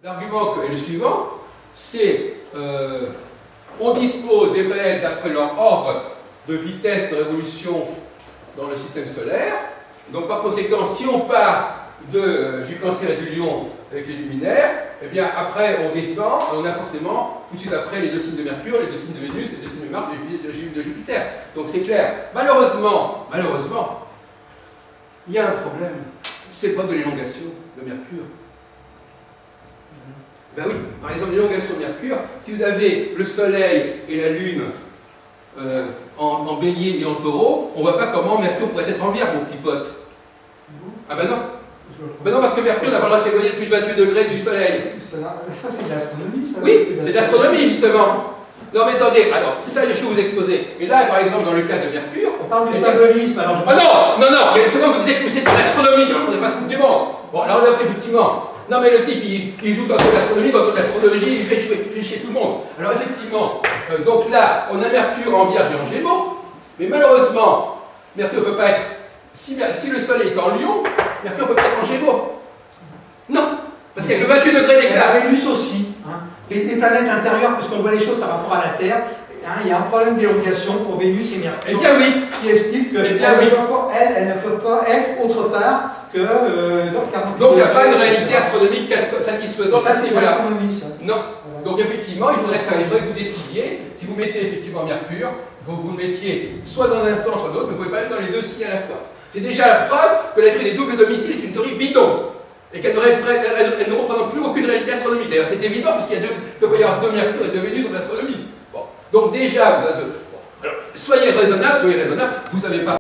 L'argument est le suivant, c'est on dispose des planètes d'après leur ordre de vitesse de révolution dans le système solaire. Donc par conséquent, si on part du Cancer et du Lion avec les luminaires, eh bien après on descend, on a forcément tout de suite après les deux signes de Mercure, les deux signes de Vénus, les deux signes de Mars, de Jupiter. Donc c'est clair. Malheureusement, il y a un problème. C'est le problème de l'élongation de Mercure. Ben oui, par exemple, l'élongation de Mercure, si vous avez le Soleil et la Lune en Bélier et en Taureau, on ne voit pas comment Mercure pourrait être en Vierge, mon petit pote. Ah ben non. Ben non, parce que Mercure n'a pas le droit de s'éloigner de plus de 28 degrés du Soleil. Ça c'est de l'astronomie, ça. Oui, c'est de l'astronomie, justement. Non mais attendez, alors, ça je vais vous exposer. Mais là, par exemple, dans le cas de Mercure... On parle du symbolisme, alors... Ah non, non, non, il y a une seconde, vous disiez que c'est de l'astronomie, alors on n'est pas se foutre du monde. Bon, alors on a effectivement... Non mais le type, il joue dans l'astronomie, dans l'astrologie, il fait chier tout le monde. Alors effectivement, donc là, on a Mercure en Vierge et en Gémeaux, mais malheureusement, Mercure ne peut pas être... Si le Soleil est en Lion, Mercure ne peut pas être en Gémeaux. Non, parce qu'il n'y a que 28 degrés d'écart. La Vénus aussi. Hein. Les planètes intérieures, puisqu'on voit les choses par rapport à la Terre, hein, il y a un problème d'élongation pour Vénus et Mercure. Eh bien oui. Qui explique qu'elle ne peut pas être autre part que dans 40 Donc il n'y a pas une réalité astronomique satisfaisante à ce niveau-là. Non. Voilà. Donc effectivement, il faudrait que vous décidiez, si vous mettez effectivement Mercure, vous le mettiez soit dans un sens, soit dans l'autre, mais vous ne pouvez pas être dans les deux signes à la fois. C'est déjà la preuve que la théorie des doubles domiciles est une théorie bidon. Et qu'elle ne représente plus aucune réalité astronomique. D'ailleurs, c'est évident, puisqu'il peut y avoir deux Mercure et deux Vénus en astronomie. Bon. Donc déjà, alors, soyez raisonnable, vous n'avez pas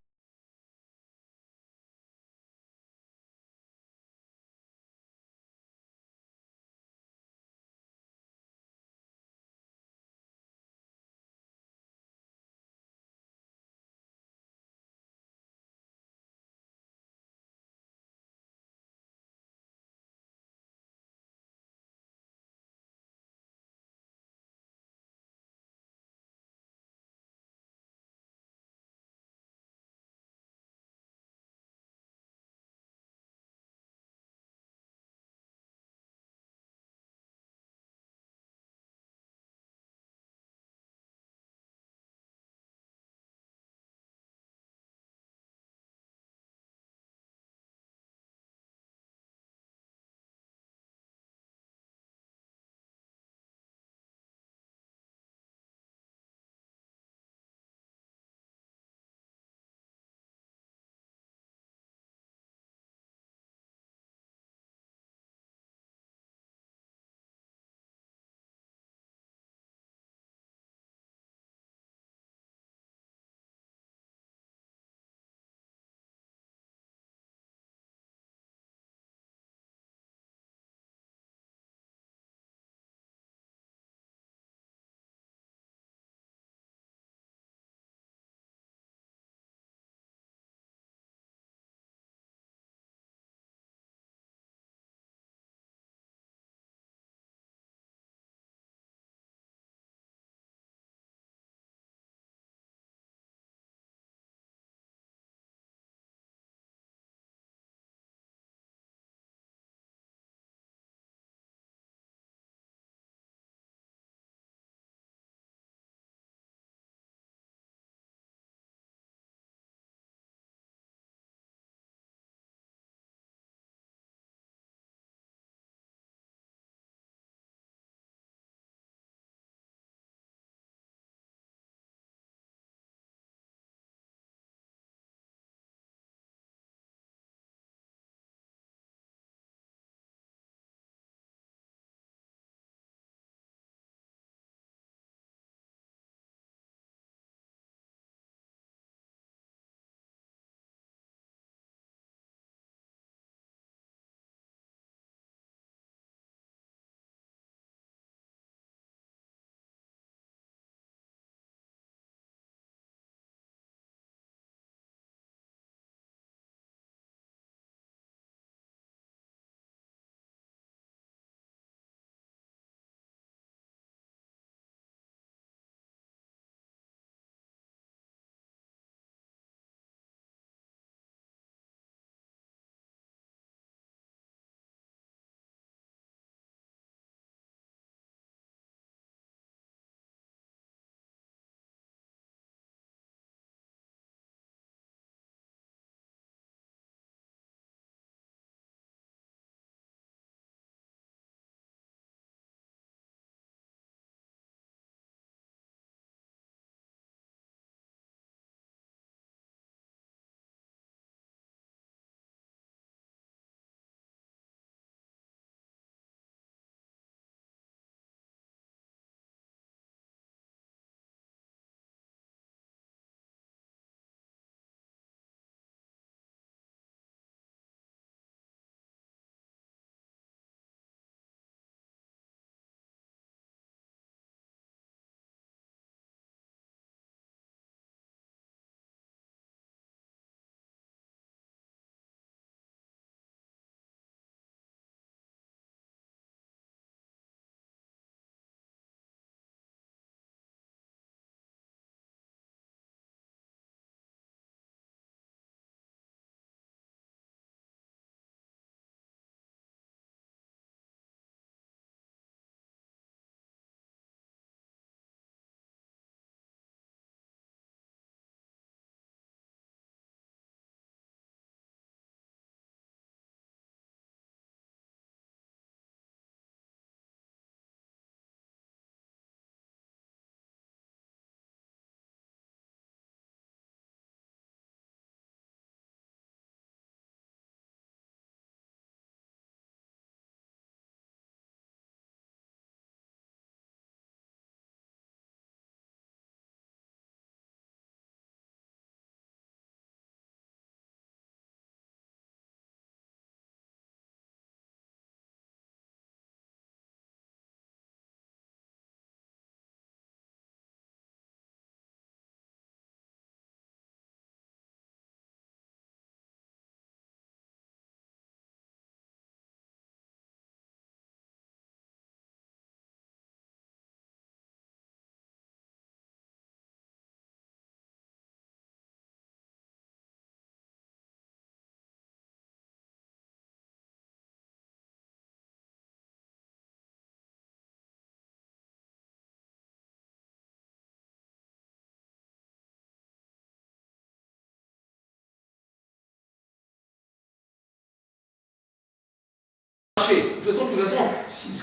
marché. De toute façon,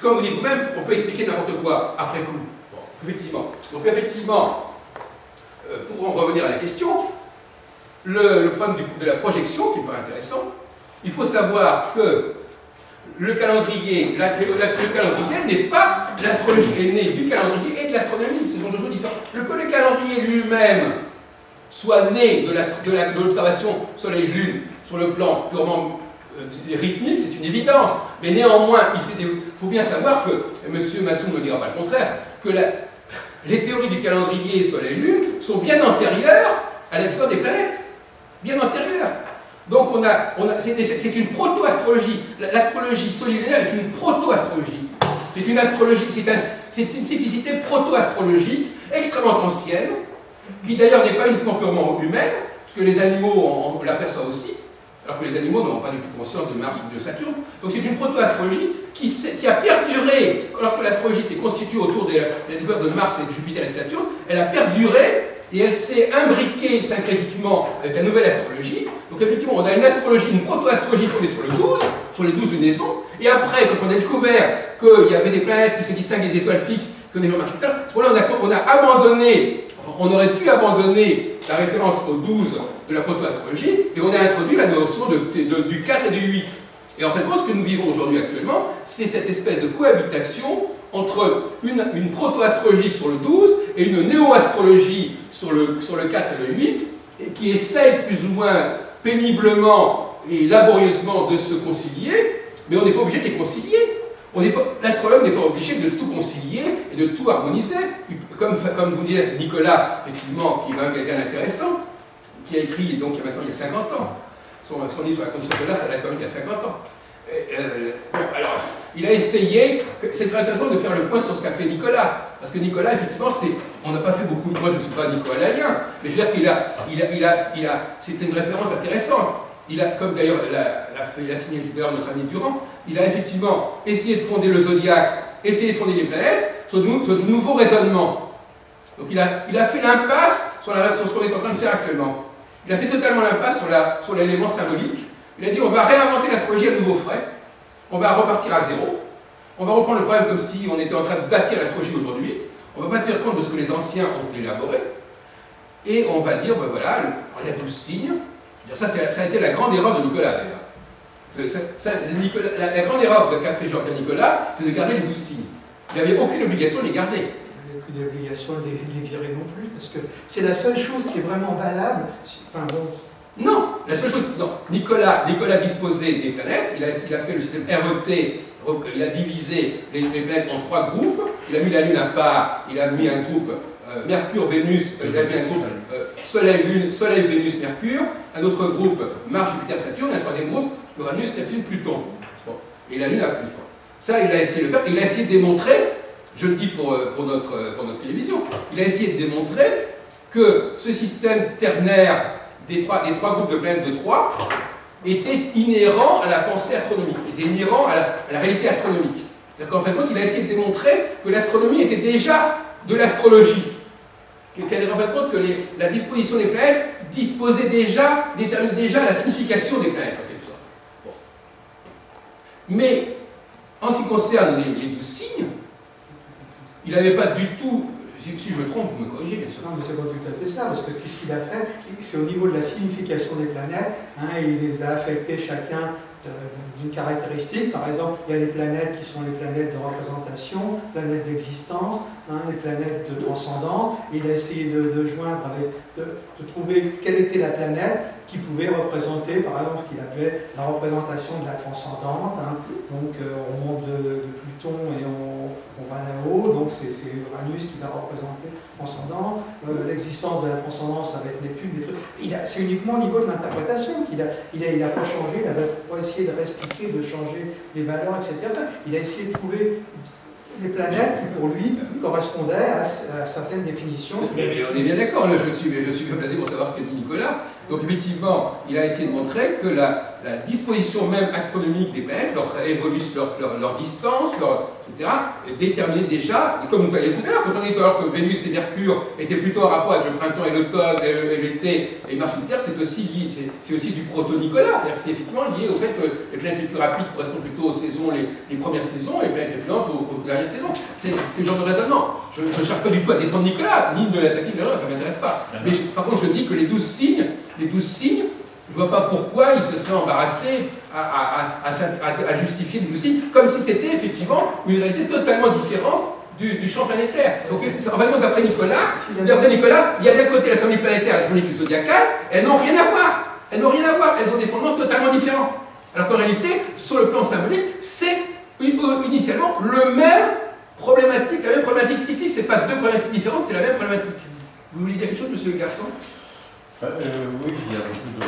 comme vous dites vous-même, on peut expliquer n'importe quoi après coup. Bon, effectivement. Donc effectivement, pour en revenir à la question, le problème de la projection, qui me paraît intéressant, il faut savoir que le calendrier, le calendrier n'est pas, l'astrologie est née du calendrier et de l'astronomie, ce sont deux choses différentes. Que le calendrier lui-même soit né de l'observation Soleil-Lune sur le plan purement rythmique, c'est une évidence, mais néanmoins, il faut bien savoir que, et M. Masson ne dira pas le contraire, que les théories du calendrier Soleil-Lune sont bien antérieures à la découverte des planètes, bien antérieures. Donc c'est une proto-astrologie. L'astrologie solidaire est une proto-astrologie. C'est une astrologie, c'est une cyclicité proto-astrologique extrêmement ancienne, qui d'ailleurs n'est pas uniquement purement humaine, parce que les animaux on l'aperçoit aussi, alors que les animaux n'ont pas du tout conscience de Mars ou de Saturne. Donc c'est une proto-astrologie qui a perduré, lorsque l'astrologie s'est constituée autour de la découverte de Mars et de Jupiter et de Saturne, elle a perduré et elle s'est imbriquée syncrétiquement avec la nouvelle astrologie. Donc effectivement, on a une astrologie, une proto-astrologie fondée sur le 12, sur les 12 lunaisons, et après, quand on a découvert qu'il y avait des planètes qui se distinguent des étoiles fixes, qu'on est marché, on a abandonné, enfin, on aurait pu abandonner la référence au 12 de la proto-astrologie, et on a introduit la notion du 4 et du 8. Et en fait, ce que nous vivons aujourd'hui actuellement, c'est cette espèce de cohabitation entre une proto-astrologie sur le 12 et une néo-astrologie sur le 4 et le 8, et qui essaye plus ou moins péniblement et laborieusement de se concilier, mais on n'est pas obligé de les concilier. L'astrologue n'est pas obligé de tout concilier et de tout harmoniser. Comme vous dit Nicolas, effectivement, qui est même quelqu'un d'intéressant, qui a écrit donc il y a 50 ans. Son livre sur la condition solaire, ça date quand même il y a 50 ans. Alors, il a essayé, ce serait intéressant de faire le point sur ce qu'a fait Nicolas, parce que Nicolas, effectivement, on n'a pas fait beaucoup, moi je ne suis pas nicolaïen, mais je veux dire qu'il c'était une référence intéressante. Comme d'ailleurs il a signé tout à l'heure notre ami Durand, il a effectivement essayé de fonder le zodiaque, essayé de fonder les planètes, sur de nouveaux raisonnements. Donc il a fait l'impasse sur ce qu'on est en train de faire actuellement. Il a fait totalement l'impasse sur l'élément symbolique. Il a dit on va réinventer l'astrologie à nouveau frais, on va repartir à zéro, on va reprendre le problème comme si on était en train de bâtir l'astrologie aujourd'hui, on va pas tenir compte de ce que les anciens ont élaboré, et on va dire, ben voilà, il y a 12 signes. Ça a été la grande erreur de Nicolas d'ailleurs. La grande erreur qu'a fait Jean-Pierre Nicolas, c'est de garder les 12 signes. Il n'avait aucune obligation de les garder. Il n'y a aucune obligation de les virer non plus, parce que c'est la seule chose qui est vraiment valable. Enfin, bon, non, la seule chose. Non, Nicolas disposait des planètes, il a fait le système RET, il a divisé les planètes en 3 groupes, il a mis la Lune à part, il a mis un groupe Mercure, Vénus, il a mis un groupe Soleil, Lune, Soleil, Vénus, Mercure, un autre groupe Mars, Jupiter, Saturne, un troisième groupe Uranus, Neptune, Pluton. Bon. Et la Lune a Pluton. Ça, il a essayé de le faire, il a essayé de démontrer, je le dis pour notre télévision, il a essayé de démontrer que ce système ternaire des trois groupes de planètes de 3 était inhérent à la pensée astronomique, était inhérent à la réalité astronomique. C'est-à-dire qu'en fin de compte, il a essayé de démontrer que l'astronomie était déjà de l'astrologie. Qu'elle rend compte que la disposition des planètes détermine déjà la signification des planètes, en quelque sorte. Bon. Mais, en ce qui concerne les 12 signes, il n'avait pas du tout, si je me trompe, vous me corrigez bien sûr. Non, mais c'est pas tout à fait ça, parce que qu'est-ce qu'il a fait? C'est au niveau de la signification des planètes, il les a affectés chacun d'une caractéristique. Par exemple, il y a les planètes qui sont les planètes de représentation, planètes d'existence, les planètes de transcendance. Il a essayé de joindre de trouver quelle était la planète qui pouvait représenter, par exemple, ce qu'il appelait la représentation de la transcendante. Donc, on monte de Pluton et on va là-haut, donc c'est Uranus qui va représenter transcendant. L'existence de la transcendance avec Neptune, des trucs. C'est uniquement au niveau de l'interprétation qu'il a pas changé, il a pas essayé de réexpliquer, de changer les valeurs, etc. Il a essayé de trouver les planètes qui, pour lui, correspondaient à certaines définitions. Mais on est bien d'accord, je suis bien placé pour savoir ce que dit Nicolas. Donc effectivement, il a essayé de montrer que la disposition même astronomique des planètes, leur distance, etc., est déterminée déjà, et comme vous avez dit tout à l'heure, quand on dit alors que Vénus et Mercure étaient plutôt en rapport avec le printemps et l'automne, et l'été et Mars et Jupiter, c'est aussi lié, c'est aussi du proto-Nicolas, c'est-à-dire que c'est effectivement lié au fait que les planètes les plus rapides correspondent plutôt aux saisons, les premières saisons, et les planètes les plus lentes aux dernières saisons. C'est le genre de raisonnement. Je ne cherche pas du tout à défendre Nicolas, ni de l'attaquer, ça ne m'intéresse pas. Mais par contre, je dis que les 12 signes, je ne vois pas pourquoi il se serait embarrassé à justifier les 12 signes, comme si c'était effectivement une réalité totalement différente du champ planétaire. Donc, en fait, d'après Nicolas, il y a d'un côté la symbolique planétaire et la symbolique zodiacale, elles n'ont rien à voir. Elles n'ont rien à voir, elles ont des fondements totalement différents. Alors qu'en réalité, sur le plan symbolique, c'est initialement la même problématique cyclique. Ce n'est pas deux problématiques différentes, c'est la même problématique. Vous voulez dire quelque chose, monsieur le garçon? Oui, il y a beaucoup de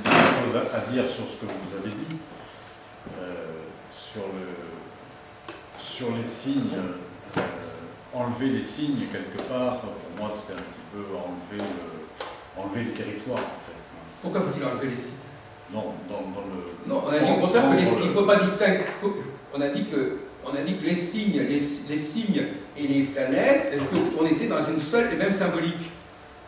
choses à dire sur ce que vous avez dit, sur les signes. Enlever les signes, quelque part, pour moi, c'est un petit peu enlever le territoire, en fait. Pourquoi faut-il enlever les signes? Non, dans le... Non, on a dit au contraire que il ne faut pas distinguer. On a dit que les signes et les planètes, on était dans une seule et même symbolique.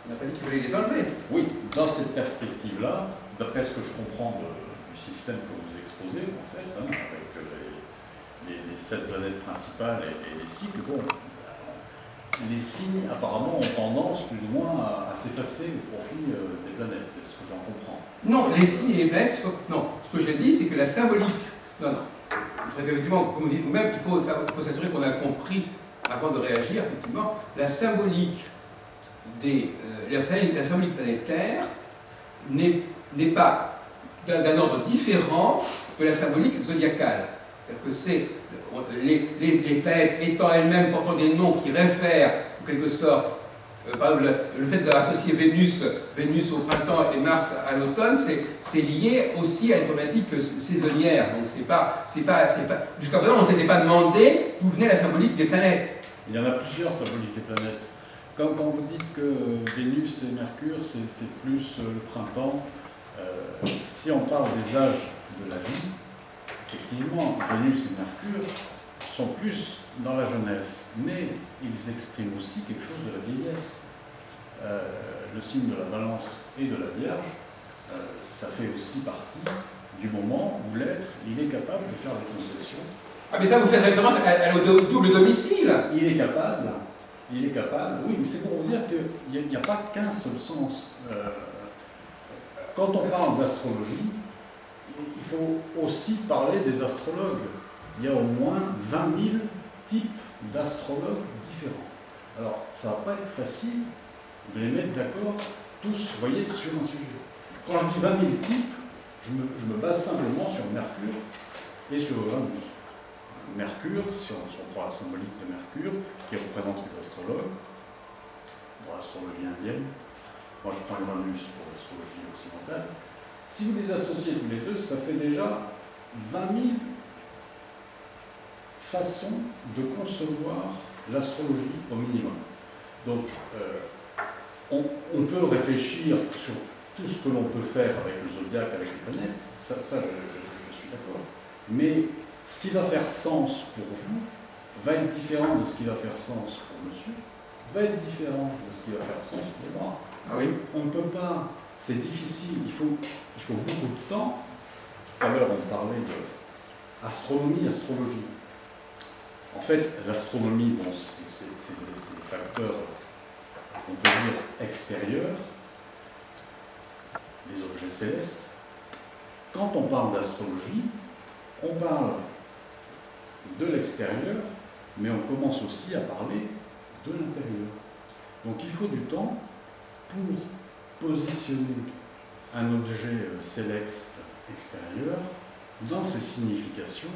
On n'a pas dit qu'il fallait les enlever. Oui, dans cette perspective-là, d'après ce que je comprends du système que vous exposez, en fait, avec les 7 planètes principales et les cycles, bon, les signes apparemment ont tendance plus ou moins à s'effacer au profit des planètes, c'est ce que j'en comprends. Non, les signes et les planètes, non. Ce que j'ai dit, c'est que la symbolique. Non. Effectivement, comme vous dites vous-même, il faut s'assurer qu'on a compris avant de réagir, effectivement, la symbolique la symbolique planétaire n'est pas d'un ordre différent de la symbolique zodiacale. C'est-à-dire que c'est les planètes étant elles-mêmes portant des noms qui réfèrent, en quelque sorte, par exemple, le fait d'associer Vénus au printemps et Mars à l'automne, c'est lié aussi à une problématique saisonnière. Donc jusqu'à présent, on ne s'était pas demandé d'où venait la symbolique des planètes. Il y en a plusieurs symboliques des planètes. Quand vous dites que Vénus et Mercure, c'est plus le printemps, si on parle des âges de la vie, effectivement, Vénus et Mercure sont plus dans la jeunesse, mais ils expriment aussi quelque chose de la vieillesse. Le signe de la Balance et de la Vierge, ça fait aussi partie du moment où l'être, il est capable de faire des concessions. Ah mais ça, vous faites référence au double domicile. Il est capable, oui, mais c'est pour vous dire qu'il n'y a pas qu'un seul sens. Quand on parle d'astrologie, il faut aussi parler des astrologues. Il y a au moins 20 000 types d'astrologues différents. Alors, ça ne va pas être facile de les mettre d'accord tous, vous voyez, sur un sujet. Quand je dis 20 000 types, je me base simplement sur Mercure et sur Uranus. Mercure, si on prend la symbolique de Mercure, qui représente les astrologues, dans l'astrologie indienne, moi je prends Uranus pour l'astrologie occidentale. Si vous les associez tous les deux, ça fait déjà 20 000 façons de concevoir l'astrologie au minimum. Donc, on peut réfléchir sur tout ce que l'on peut faire avec le zodiaque, avec les planètes, ça je suis d'accord. Mais ce qui va faire sens pour vous va être différent de ce qui va faire sens pour monsieur, va être différent de ce qui va faire sens pour moi. Ah oui. On ne peut pas, c'est difficile, il faut beaucoup de temps. Tout à l'heure, on parlait de astronomie, astrologie. En fait, l'astronomie, bon, c'est des facteurs, on peut dire, extérieurs, les objets célestes. Quand on parle d'astrologie, on parle de l'extérieur, mais on commence aussi à parler de l'intérieur. Donc il faut du temps pour positionner un objet céleste extérieur dans ses significations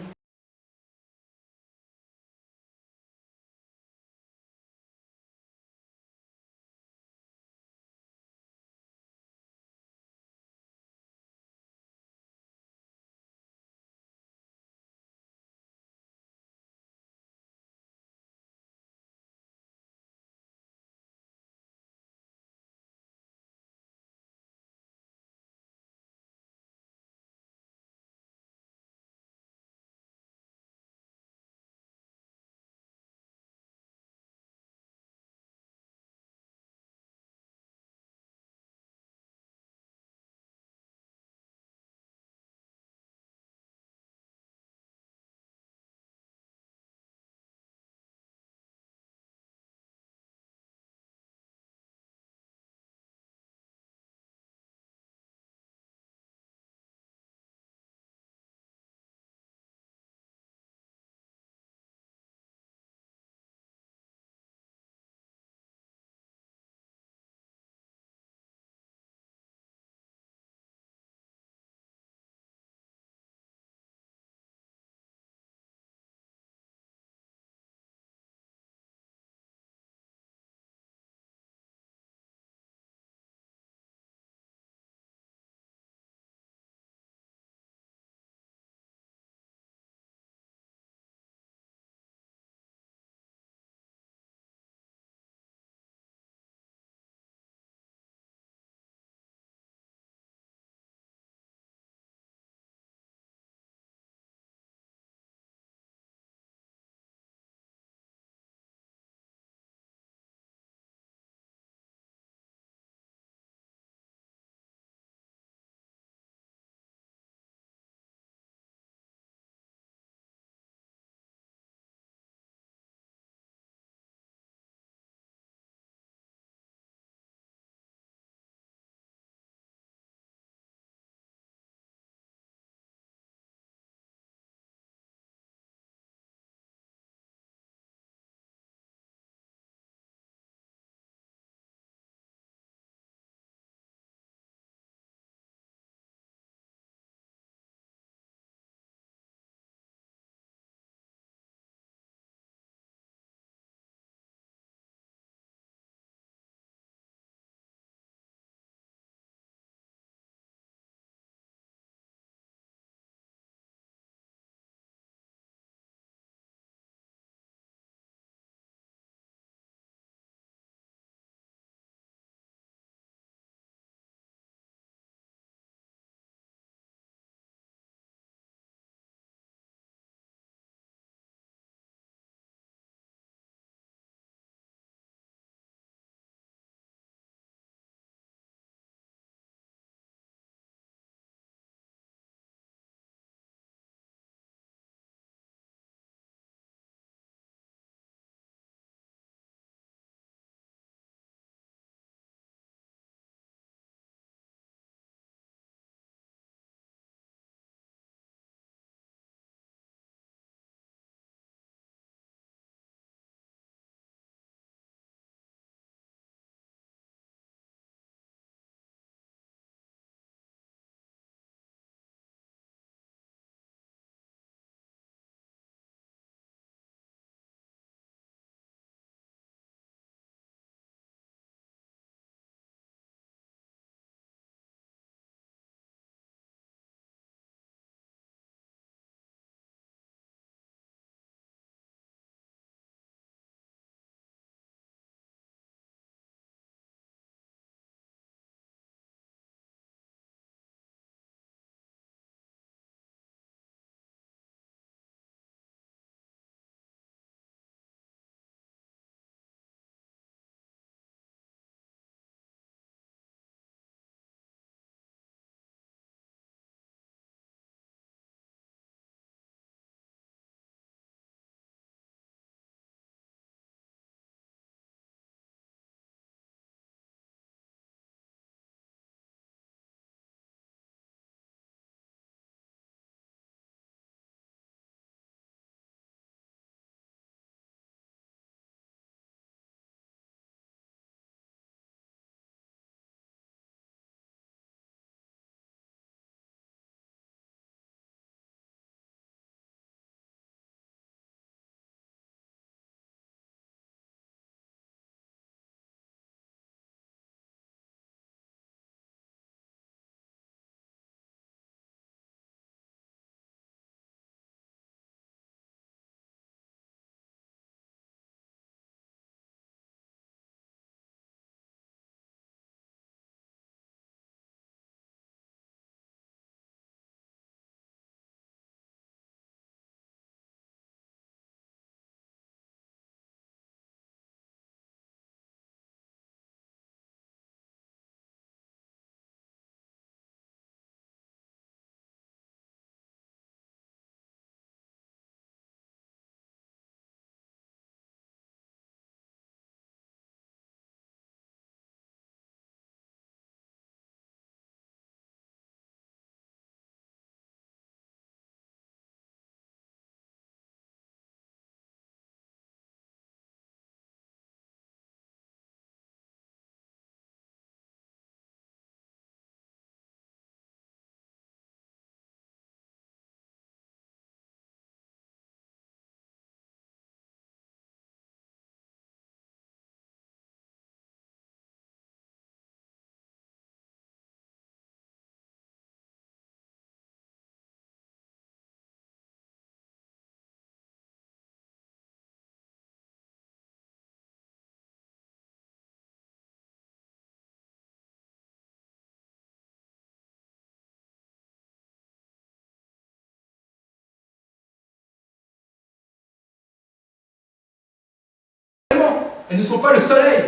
elles ne sont pas le Soleil.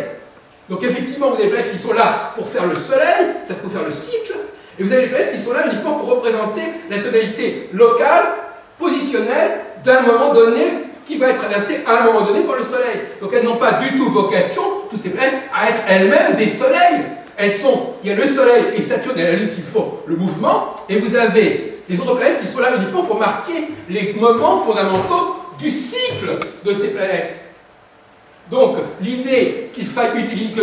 Donc effectivement, vous avez des planètes qui sont là pour faire le Soleil, c'est-à-dire pour faire le cycle, et vous avez des planètes qui sont là uniquement pour représenter la tonalité locale, positionnelle, d'un moment donné, qui va être traversée à un moment donné par le Soleil. Donc elles n'ont pas du tout vocation, toutes ces planètes, à être elles-mêmes des soleils. Il y a le Soleil et Saturne et la Lune qui font le mouvement, et vous avez les autres planètes qui sont là uniquement pour marquer les moments fondamentaux du cycle de ces planètes. Donc, l'idée qu'il faille utiliser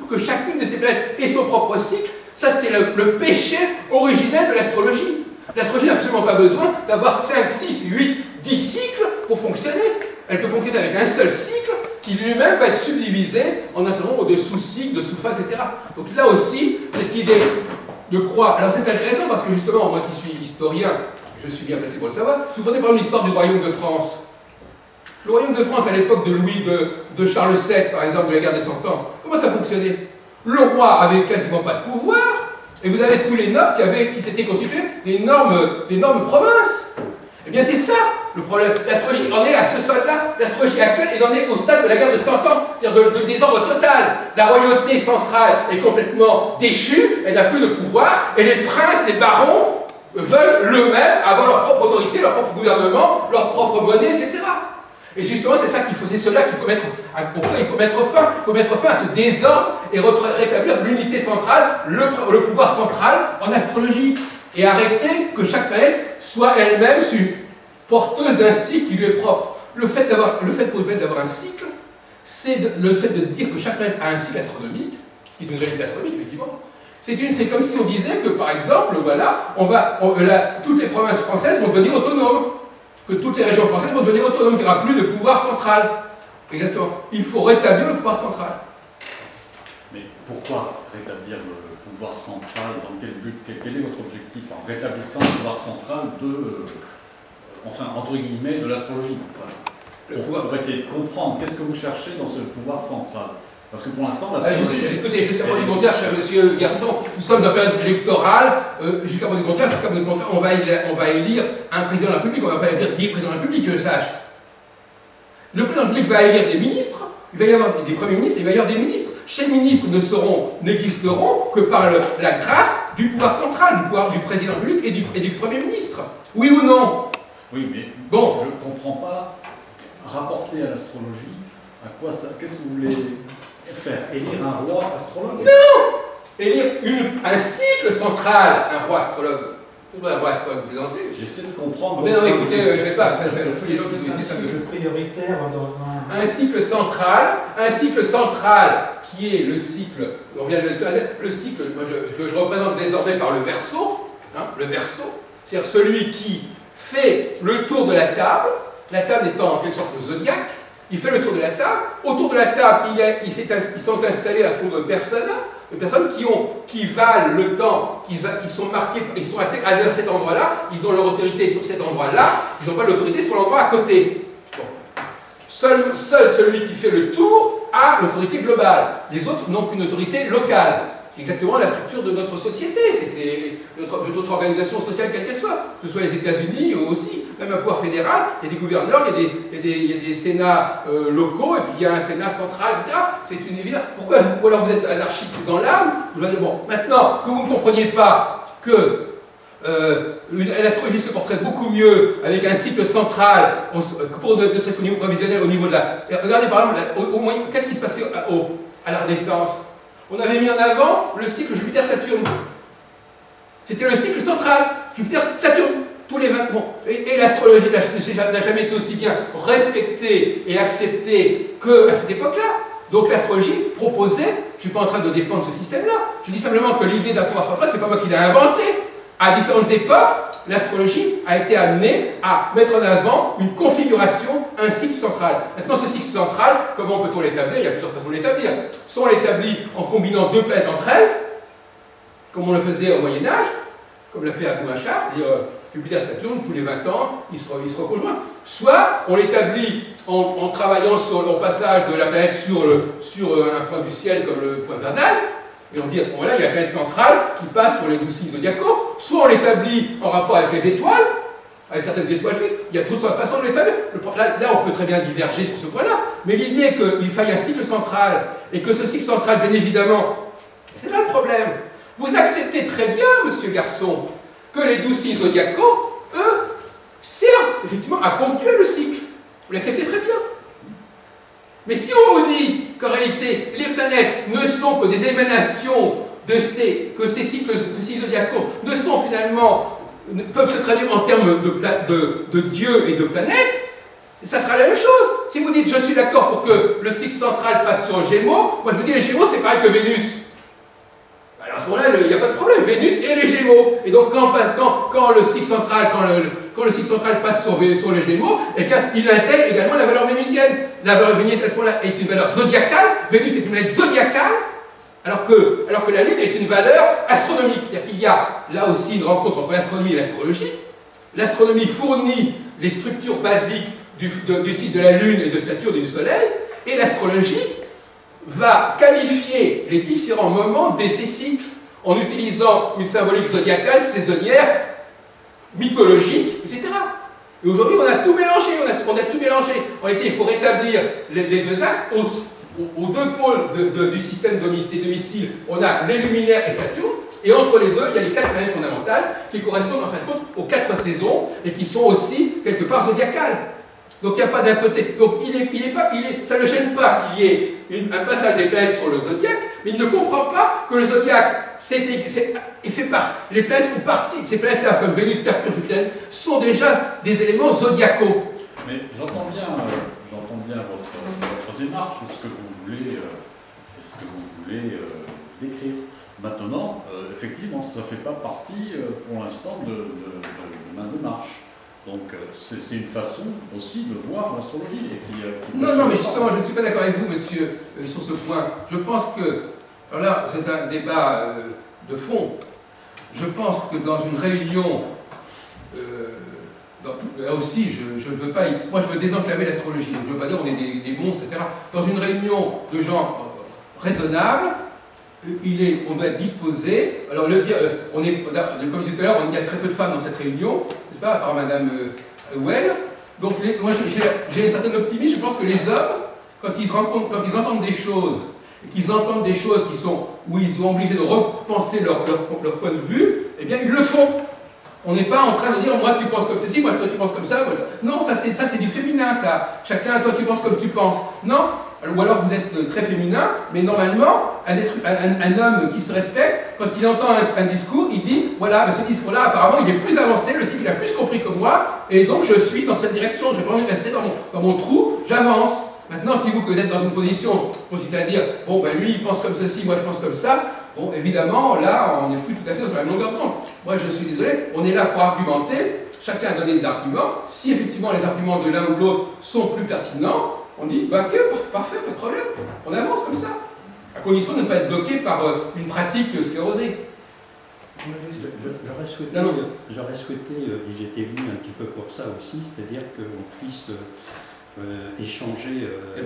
que chacune de ces planètes ait son propre cycle, ça c'est le péché originel de l'astrologie. L'astrologie n'a absolument pas besoin d'avoir 5, 6, 8, 10 cycles pour fonctionner. Elle peut fonctionner avec un seul cycle qui lui-même va être subdivisé en un certain nombre de sous-cycles, de sous-phases, etc. Donc là aussi, cette idée de croire... Alors c'est intéressant parce que justement, moi qui suis historien, je suis bien placé pour le savoir, si vous prenez par exemple l'histoire du royaume de France, le royaume de France, à l'époque de Louis de Charles VII, par exemple, de la guerre des 100 ans, comment ça fonctionnait? Le roi avait quasiment pas de pouvoir, et vous avez tous les nobles qui s'étaient constitués d'énormes provinces. Eh bien, c'est ça le problème. L'astrologie en est à ce stade-là. L'astrologie actuelle, elle en est au stade de la guerre de 100 ans, c'est-à-dire de désordre total. La royauté centrale est complètement déchue, elle n'a plus de pouvoir, et les princes, les barons veulent eux-mêmes avoir leur propre autorité, leur propre gouvernement, leur propre monnaie, etc. Et justement, c'est ça qu'il faut, c'est cela qu'il faut mettre, pourquoi il faut mettre fin. Il faut mettre fin à ce désordre et rétablir l'unité centrale, le pouvoir central en astrologie. Et arrêter que chaque planète soit elle-même porteuse d'un cycle qui lui est propre. Le fait pour une planète d'avoir un cycle, c'est le fait de dire que chaque planète a un cycle astronomique, ce qui est une réalité astronomique, effectivement. C'est comme si on disait que, par exemple, voilà, toutes les provinces françaises vont devenir autonomes. Que toutes les régions françaises vont devenir autonomes, il n'y aura plus de pouvoir central. Exactement. Il faut rétablir le pouvoir central. Mais pourquoi rétablir le pouvoir central? Dans quel but? Quel est votre objectif en rétablissant le pouvoir central enfin, entre guillemets, de l'astrologie? Pour essayer de comprendre, qu'est-ce que vous cherchez dans ce pouvoir central? Parce que pour l'instant, écoutez, jusqu'à preuve du contraire, cher monsieur Garçon, nous sommes en période électorale, jusqu'à preuve du contraire, on va élire un président de la République, on ne va pas élire 10 présidents de la République, que je sache. Le président de la République va élire des ministres, il va y avoir des premiers ministres, il va y avoir des ministres. Ces ministres n'existeront que par la grâce du pouvoir central, du président de la République et du Premier ministre. Oui ou non? Oui, mais bon, je ne comprends pas, rapporter à l'astrologie, à quoi ça, qu'est-ce que vous voulez faire? Élire un roi astrologue? Non! Élire un cycle central, un roi astrologue. Un roi astrologue, vous plaisantez? J'essaie de comprendre. Mais non, écoutez, je ne sais pas, tous les gens qui sont ici, ça me... prioritaire dans un cycle central qui est le cycle, on vient de le cycle que je représente désormais par le Verseau, le Verseau, c'est-à-dire celui qui fait le tour de la table étant en quelque sorte le zodiaque. Il fait le tour de la table. Autour de la table, ils sont installés à ce nombre de personnes qui valent le temps, qui sont marqués, ils sont à cet endroit-là, ils ont leur autorité sur cet endroit-là, ils n'ont pas l'autorité sur l'endroit à côté. Bon. Seul celui qui fait le tour a l'autorité globale. Les autres n'ont qu'une autorité locale. C'est exactement la structure de notre société, de notre organisation sociale quelle qu'elle soit, que ce soit les États-Unis ou aussi, même un pouvoir fédéral, il y a des gouverneurs, il y a des sénats locaux, et puis il y a un sénat central, etc. C'est une évidence. Pourquoi? Ou alors vous êtes anarchiste dans l'âme? Bon, maintenant, que vous ne compreniez pas que l'astrologie se porterait beaucoup mieux avec un cycle central pour ne serait qu'au niveau prévisionnel, au niveau de la... Regardez par exemple, qu'est-ce qui se passait à la Renaissance? On avait mis en avant le cycle Jupiter-Saturne. C'était le cycle central, Jupiter-Saturne, tous les 20 mois. Et l'astrologie n'a jamais été aussi bien respectée et acceptée qu'à cette époque-là. Donc l'astrologie proposait, je ne suis pas en train de défendre ce système-là, je dis simplement que l'idée d'un pouvoir central, c'est pas moi qui l'ai inventé. À différentes époques, l'astrologie a été amenée à mettre en avant une configuration, un cycle central. Maintenant, ce cycle central, comment peut-on l'établir? Il y a plusieurs façons de l'établir. Soit on l'établit en combinant deux planètes entre elles, comme on le faisait au Moyen-Âge, comme l'a fait Abou Machar, c'est-à-dire Jupiter-Saturne, tous les 20 ans, ils se reconjoignent. Soit on l'établit en travaillant sur le passage de la planète sur un point du ciel comme le point vernal, et on dit à ce moment-là, il y a la planète centrale qui passe sur les 12 signes zodiacaux. Soit on l'établit en rapport avec les étoiles, avec certaines étoiles fixes. Il y a toutes sortes de façons de l'établir. Là, on peut très bien diverger sur ce point-là. mais l'idée qu'il faille un cycle central, et que ce cycle central, bien évidemment, c'est là le problème. Vous acceptez très bien, monsieur Garçon, que les 12 signes zodiacaux, eux, servent effectivement à ponctuer le cycle. Vous l'acceptez très bien. Mais si on vous dit qu'en réalité, les planètes ne sont que des émanations que ces cycles zodiacaux ne sont finalement, peuvent se traduire en termes de dieux et de planètes, ça sera la même chose. Si vous dites je suis d'accord pour que le cycle central passe sur le Gémeaux, moi je vous dis les Gémeaux c'est pareil que Vénus. Alors à ce moment-là, il n'y a pas de problème, Vénus et les Gémeaux. Et donc quand le cycle central, quand le cycle central passe sur les Gémeaux, eh bien il intègre également la valeur vénusienne. La valeur vénusienne à ce moment-là est une valeur zodiacale, Vénus est une planète zodiacale, alors que la Lune est une valeur astronomique. C'est-à-dire qu'il y a là aussi une rencontre entre l'astronomie et l'astrologie. L'astronomie fournit les structures basiques du cycle de la Lune et de Saturne et du Soleil, et l'astrologie va qualifier les différents moments de ces cycles en utilisant une symbolique zodiacale, saisonnière, mythologique, etc. Et aujourd'hui, on a tout mélangé, on a tout mélangé. En réalité, il faut rétablir les deux actes. Aux deux pôles du système des domiciles, on a les luminaires et Saturne, et entre les deux, il y a les 4 planètes fondamentales qui correspondent en fin de compte aux 4 saisons et qui sont aussi quelque part zodiacales. Donc il n'y a pas d'un côté. Donc ça ne gêne pas qu'il y ait un passage des planètes sur le zodiaque, mais il ne comprend pas que le zodiaque fait partie. Les planètes font partie. Ces planètes-là, comme Vénus, Mercure, Jupiter, sont déjà des éléments zodiacaux. Mais j'entends bien votre démarche, ce que vous voulez décrire. Maintenant, effectivement, ça ne fait pas partie pour l'instant de ma démarche. Donc c'est une façon aussi de voir l'astrologie. Non, mais justement, je ne suis pas d'accord avec vous, monsieur, sur ce point. Je pense que, alors là, c'est un débat de fond. Je pense que dans une réunion, là aussi, je ne veux pas, moi je veux désenclaver l'astrologie, je ne veux pas dire on est des monstres, etc. Dans une réunion de gens raisonnables, on doit être disposé. Alors, comme je disais tout à l'heure, il y a très peu de femmes dans cette réunion, n'est-ce pas, à part Madame Well. Donc, moi j'ai un certain optimisme. Je pense que les hommes, quand ils entendent des choses, et qu'ils entendent des choses où ils sont obligés de repenser leur point de vue, eh bien, ils le font. On n'est pas en train de dire moi tu penses comme ceci, moi toi tu penses comme ça. Non, ça c'est du féminin, ça. Chacun, toi tu penses comme tu penses. Non. Ou alors vous êtes très féminin, mais normalement, un homme qui se respecte, quand il entend un discours, il dit voilà, ce discours-là, apparemment, il est plus avancé, le type il a plus compris que moi, et donc je suis dans cette direction, je n'ai pas envie de rester dans mon trou, j'avance. Maintenant, si vous êtes dans une position consistant à dire bon, ben lui il pense comme ceci, moi je pense comme ça, bon, évidemment, là, on n'est plus tout à fait dans la même longueur d'onde. Moi, je suis désolé, on est là pour argumenter, chacun a donné des arguments. Si effectivement les arguments de l'un ou de l'autre sont plus pertinents, on dit, bah, ok, parfait, pas de problème, on avance comme ça, à condition de ne pas être bloqué par une pratique sclérosée. J'aurais souhaité, et j'étais venu un petit peu pour ça aussi, c'est-à-dire qu'on puisse échanger et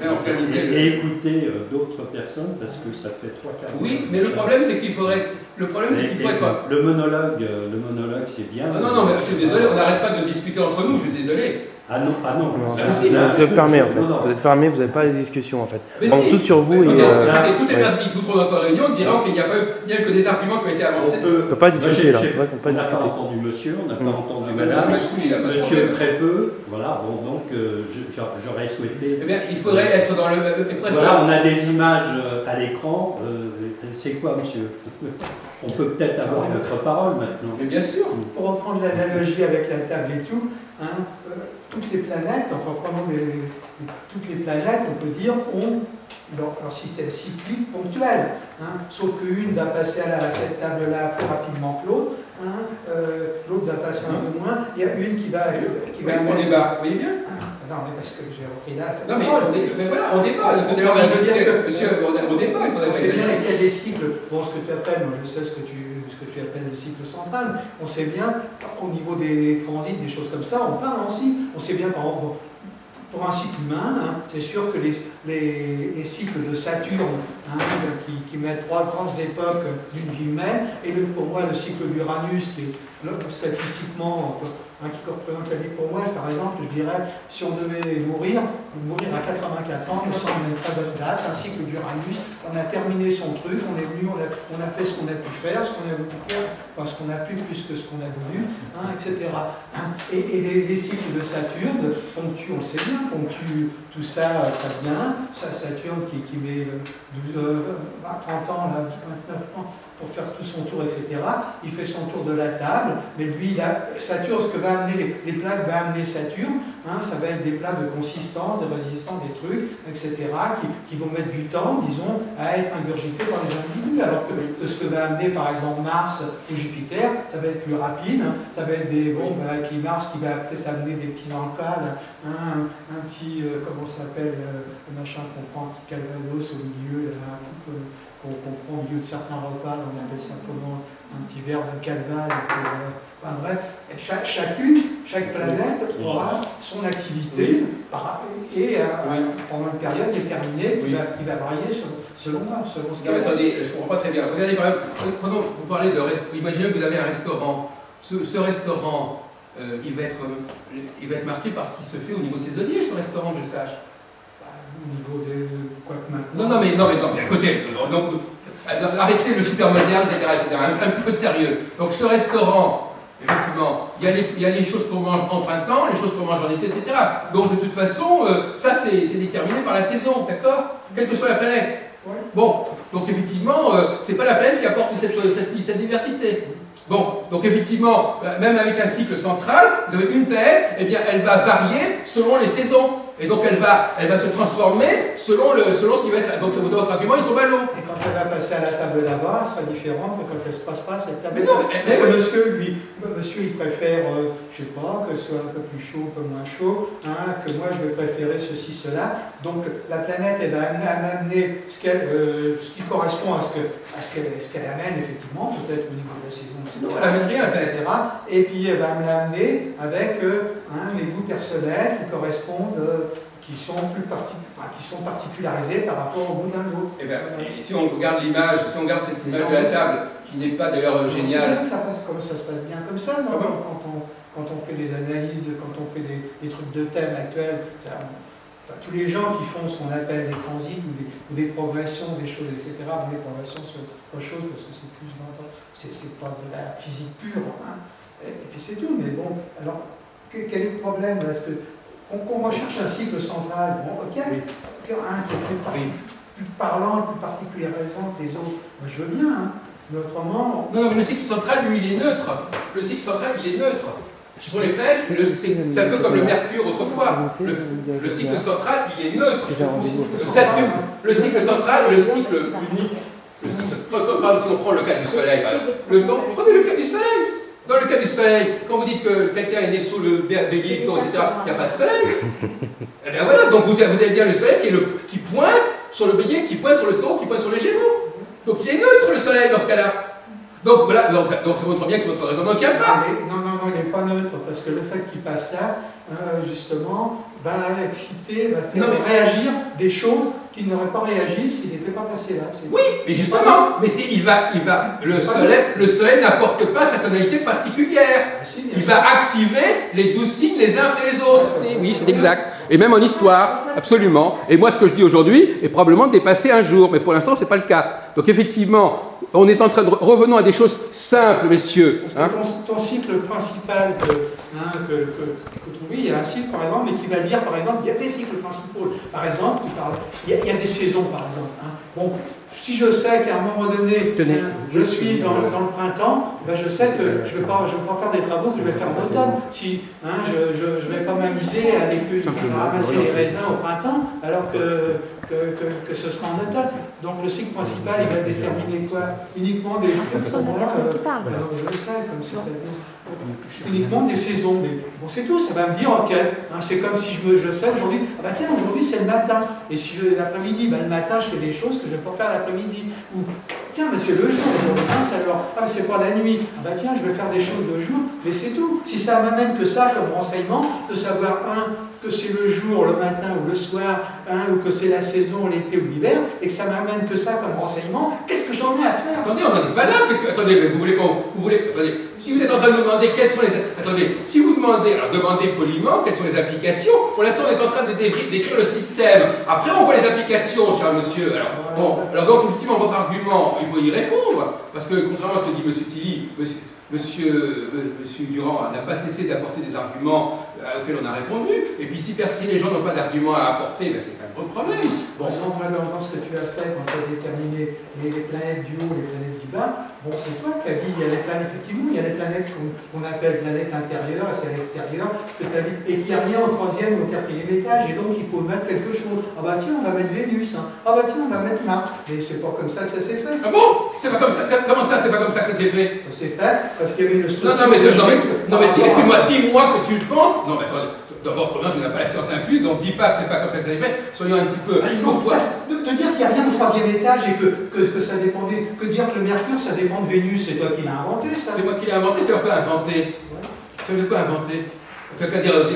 écouter d'autres personnes, parce que ça fait 3 quarts d'heure. Oui, mais le problème c'est qu'il faudrait être... Le monologue c'est bien. Non, mais je suis désolé, on n'arrête pas de discuter entre nous, je suis désolé. Ah non. Vous êtes fermé en fait. Vous êtes fermé, vous n'avez pas les discussions en fait. Mais on tout sur vous. Écoutez, toutes les personnes qui écouteront notre réunion diront qu'il n'y a que des arguments qui ont été avancés. On ne peut pas discuter là. On n'a pas entendu monsieur, on n'a pas entendu madame. Monsieur très peu. Voilà, bon, donc j'aurais souhaité. Eh bien, il faudrait être dans le. Voilà, on a des images à l'écran. C'est quoi, monsieur? On peut peut-être avoir notre parole maintenant. Mais bien sûr. Pour reprendre l'analogie avec la table et tout, toutes les planètes, enfin prenons toutes les planètes, on peut dire, ont leur système cyclique ponctuel. Sauf qu'une va passer à cette table-là plus rapidement que l'autre, l'autre va passer un peu moins, il y a une qui va... on débat, vous voyez bien? Non, mais parce que j'ai repris là. Non, mais voilà, on débat. Tout à l'heure, monsieur, on débat, il faudrait... On sait bien qu'il y a des cycles, bon, ce que tu appelles, moi je sais ce que tu appelles le cycle central, on sait bien, au niveau des transits, des choses comme ça, on parle aussi, on sait bien, par exemple, pour un cycle humain, c'est sûr que les cycles de Saturne, qui mettent 3 grandes époques d'une vie humaine, et pour moi le cycle d'Uranus, qui est statistiquement qui représente la vie pour moi. Par exemple, je dirais, si on devait mourir à 84 ans, nous sommes à une très bonne date, un cycle d'Uranus, on a terminé son truc, on est venu, on a fait ce qu'on a pu faire, ce qu'on a voulu faire, enfin ce qu'on a pu plus que ce qu'on a voulu, etc. Et les cycles de Saturne ponctuent, on le sait bien, ponctuent tout ça très bien. Saturne qui met 30 ans, là, 29 ans, pour faire tout son tour, etc. Il fait son tour de la table, mais lui, Saturne, ce que va amener, les plaques va amener Saturne, ça va être des plaques de consistance, de résistance, des trucs, etc., qui vont mettre du temps, disons, à être ingurgités par les individus, alors que ce que va amener, par exemple, Mars ou Jupiter, ça va être plus rapide, ça va être des bombes, Mars qui va peut-être amener des petits encades, un petit, comment ça s'appelle, le machin qu'on prend, un petit calvados au milieu, un truc qu'on prend au milieu de certains repas, on appelle simplement un petit verre de calval. Enfin bref, chaque planète aura son activité et pendant une période déterminée qui va varier selon ce qu'elle. Attendez, je ne comprends pas très bien. Regardez, par exemple, pendant que vous parlez de restaurant, imaginez que vous avez un restaurant. Ce restaurant, il va être marqué par ce qui se fait au niveau saisonnier, ce restaurant, je sache. Au niveau de quoi que maintenant. Non, mais écoutez, arrêtez le super moderne, etc., un petit peu de sérieux. Donc ce restaurant, effectivement, il y a les choses qu'on mange en printemps, les choses qu'on mange en été, etc. Donc de toute façon, ça c'est déterminé par la saison, d'accord? Quelle que soit la planète. Ouais. Bon, donc effectivement, c'est pas la planète qui apporte cette diversité. Bon, donc effectivement, même avec un cycle central, vous avez une planète, eh bien elle va varier selon les saisons. Et donc elle va se transformer selon ce qui va être. Donc votre argument il tombe à l'eau. Et quand elle va passer à la table d'abord, elle sera différente que quand elle se passera à cette table. Mais non, parce que monsieur, il préfère, je sais pas, que ce soit un peu plus chaud, un peu moins chaud, que moi je vais préférer ceci, cela. Donc la planète, elle va amener ce qui correspond à ce qu'elle amène, effectivement, peut-être au niveau de la saison, non, elle amène rien, etc. Et puis elle va me l'amener avec les goûts personnels qui correspondent, qui sont particularisés par rapport au goût d'un autre. Eh bien, si on regarde l'image, si on regarde cette image de la table, qui n'est pas d'ailleurs géniale. C'est bien que ça se passe bien comme ça, non? Quand on fait des analyses, quand on fait des trucs de thèmes actuels, tous les gens qui font ce qu'on appelle des transits ou des progressions, des choses, etc., des progressions sur autre chose, parce que c'est plus c'est pas de la physique pure, et puis c'est tout. Mais bon, alors, quel est le problème? Est-ce qu'on recherche un cycle central, bon, ok, un qui est plus parlant et plus particularisant que les autres, moi, je veux bien, mais autrement... Non, mais le cycle central, lui, il est neutre. Le cycle central, il est neutre. Sur les planètes, c'est un peu comme le Mercure autrefois. Le cycle central, il est neutre. Le cycle central, le cycle unique. Par exemple, si on prend le cas du Soleil, prenez le cas du Soleil. Dans le cas du Soleil, quand vous dites que quelqu'un est né sous le bélier, etc., il n'y a pas de Soleil. Et bien voilà, donc vous avez bien le Soleil qui pointe sur le bélier, qui pointe sur le taureau, qui pointe sur les Gémeaux. Donc il est neutre le Soleil dans ce cas-là. Donc voilà, donc ça montre bien que votre raisonnement ne tient pas. Non, il n'est pas neutre, parce que le fait qu'il passe là, justement, va exciter, va faire réagir des choses qui n'auraient pas réagi s'il n'était pas passé là. Oui, mais justement, le soleil n'apporte pas sa tonalité particulière. Il va activer les 12 signes les uns après les autres. Oui, c'est exact. Et même en histoire, absolument. Et moi, ce que je dis aujourd'hui est probablement dépasser un jour, mais pour l'instant, ce n'est pas le cas. Donc effectivement, on est en train de... Revenons à des choses simples, messieurs. Parce que ton cycle principal qu'il faut trouver, il y a un cycle, par exemple, mais qui va dire, par exemple, il y a des cycles principaux. Par exemple, il y a des saisons, par exemple. Bon, si je sais qu'à un moment donné, je suis dans le printemps, ben je sais que je ne vais pas faire des travaux que je vais faire en automne. Si je ne vais pas m'amuser à ramasser les raisins au printemps, alors que ce sera en automne. Donc le cycle principal, il va déterminer quoi? Uniquement des trucs comme moi, je le sais, comme ça uniquement des saisons. Mais bon, c'est tout, ça va me dire, ok, c'est comme si je sais aujourd'hui, ah bah tiens, aujourd'hui c'est le matin, et si l'après-midi, le matin je fais des choses que je ne vais pas faire l'après-midi, ou tiens, mais c'est le jour aujourd'hui, c'est pas la nuit, ah bah tiens, je vais faire des choses le jour, mais c'est tout. Si ça m'amène que ça comme renseignement, de savoir, que c'est le jour, le matin ou le soir, hein, ou que c'est la saison, l'été ou l'hiver, et que ça m'amène que ça comme renseignement, qu'est-ce que j'en ai à faire? Attendez, on n'en est pas là. Attendez, mais vous voulez attendez, si vous êtes en train de nous demander quelles sont les... Attendez, si vous demandez, alors demandez poliment quelles sont les applications. Pour l'instant, on est en train de décrire le système. Après, on voit les applications, cher monsieur. Alors, bon, alors donc, effectivement, votre argument, il faut y répondre. Parce que, contrairement à ce que dit monsieur Tilly, monsieur Durand n'a pas cessé d'apporter des arguments auxquels on a répondu. Et puis, si les gens n'ont pas d'arguments à apporter, ben, c'est un gros problème. Bon, dans ce que tu as fait quand tu as déterminé les planètes du haut, les planètes du bas, bon, c'est toi qui as dit, il y a les planètes, effectivement, il y a les planètes qu'on appelle planètes intérieures, et c'est à l'extérieur, et qui a rien au 3e ou au 4e étage, et donc il faut mettre quelque chose. Ah bah tiens, on va mettre Vénus, hein. Ah bah tiens, on va mettre Mars. Mais c'est pas comme ça que ça s'est fait. Ah bon? C'est pas comme ça? Comment ça, c'est pas comme ça que ça s'est fait? C'est fait parce qu'il y avait une structure. Non, mais excuse-moi, dis-moi que tu le penses. Non, mais attendez. D'abord, tu n'as pas la science infuse, donc dis pas que c'est pas comme ça que ça s'est fait. Soyons un petit peu. De dire qu'il n'y a rien au 3e étage et que ça dépendait. Que dire que le Mercure, ça dépend de Vénus, c'est toi qui l'as inventé, ça. C'est moi qui l'ai inventé, c'est quoi inventé? C'est de quoi inventer? Tu vas dire aussi.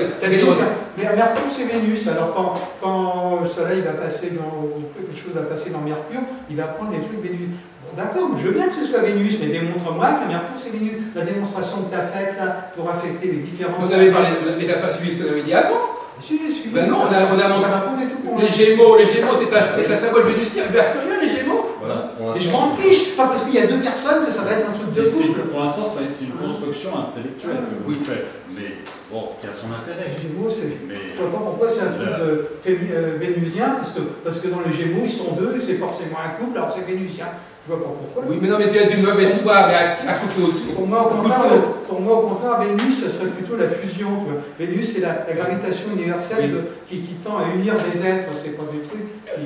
Mais Mercure, c'est Vénus. Alors, quand le Soleil va passer quelque chose va passer dans Mercure, il va prendre des trucs Vénus. Bon, d'accord, je veux bien que ce soit Vénus, mais démontre-moi que Mercure, c'est Vénus. La démonstration que tu as faite là, pour affecter les différents. On avait parlé, mais tu n'as pas suivi ce qu'on avait dit avant? Si, j'ai suivi. Ben non, on a ça répondait tout pour les Gémeaux, c'est un symbole vénusien. Mercurien, les Gémeaux? Voilà, et je m'en fiche, pas parce qu'il y a deux personnes que ça va être un truc de couple. Pour l'instant, c'est une construction intellectuelle que vous faites, mais bon, qui a son intérêt. Les Gémeaux, je ne vois pas pourquoi c'est un truc vénusien, parce que dans les Gémeaux, ils sont deux et c'est forcément un couple, alors c'est vénusien. Je vois pas pourquoi. Oui, mais non, mais tu as d'une mauvaise foi, mais à couper au-dessus. Pour moi, au contraire, Vénus, ce serait plutôt la fusion. Vénus, c'est la gravitation universelle qui tend à unir des êtres, c'est pas des trucs qui.